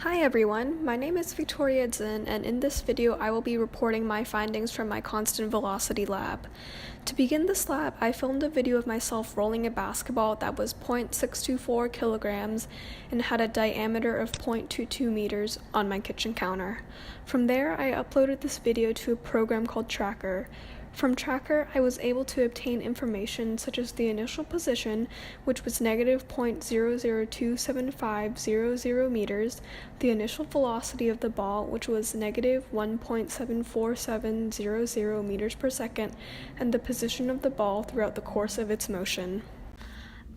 Hi everyone, my name is Victoria Zinn, and in this video I will be reporting my findings from my constant velocity lab. To begin this lab, I filmed a video of myself rolling a basketball that was 0.624 kilograms and had a diameter of 0.22 meters on my kitchen counter. From there, I uploaded this video to a program called Tracker. From Tracker, I was able to obtain information such as the initial position, which was negative 0.002750 meters, the initial velocity of the ball, which was negative 1.74700 meters per second, and the position of the ball throughout the course of its motion.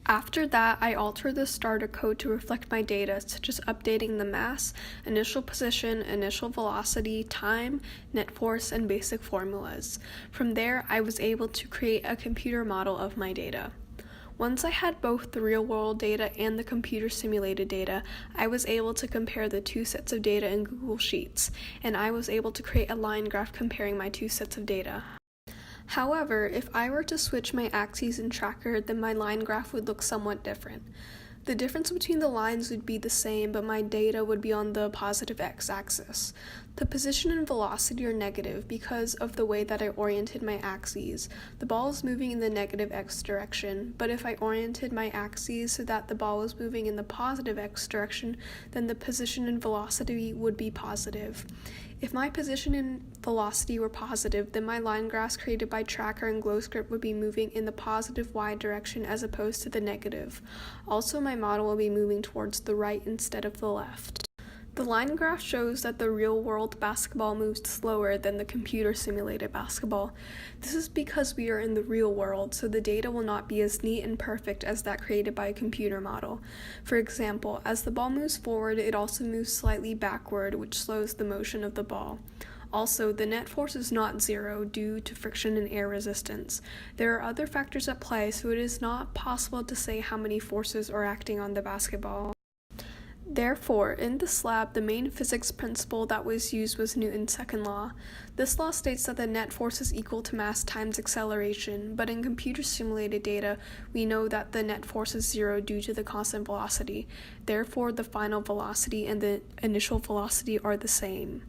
After that, I altered the starter code to reflect my data, such as updating the mass, initial position, initial velocity, time, net force, and basic formulas. From there, I was able to create a computer model of my data. Once I had both the real-world data and the computer-simulated data, I was able to compare the two sets of data in Google Sheets, and I was able to create a line graph comparing my two sets of data. However, if I were to switch my axes in Tracker, then my line graph would look somewhat different. The difference between the lines would be the same, but my data would be on the positive x-axis. The position and velocity are negative because of the way that I oriented my axes. The ball is moving in the negative x direction, but if I oriented my axes so that the ball was moving in the positive x direction, then the position and velocity would be positive. If my position and velocity were positive, then my line graphs created by Tracker and GlowScript would be moving in the positive y direction as opposed to the negative. Also, my model will be moving towards the right instead of the left. The line graph shows that the real-world basketball moves slower than the computer-simulated basketball. This is because we are in the real world, so the data will not be as neat and perfect as that created by a computer model. For example, as the ball moves forward, it also moves slightly backward, which slows the motion of the ball. Also, the net force is not zero due to friction and air resistance. There are other factors at play, so it is not possible to say how many forces are acting on the basketball. Therefore, in this lab, the main physics principle that was used was Newton's second law. This law states that the net force is equal to mass times acceleration, but in computer-simulated data, we know that the net force is zero due to the constant velocity. Therefore, the final velocity and the initial velocity are the same.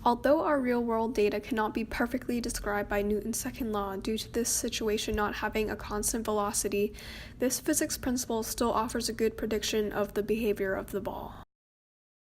Although our real-world data cannot be perfectly described by Newton's second law due to this situation not having a constant velocity, this physics principle still offers a good prediction of the behavior of the ball.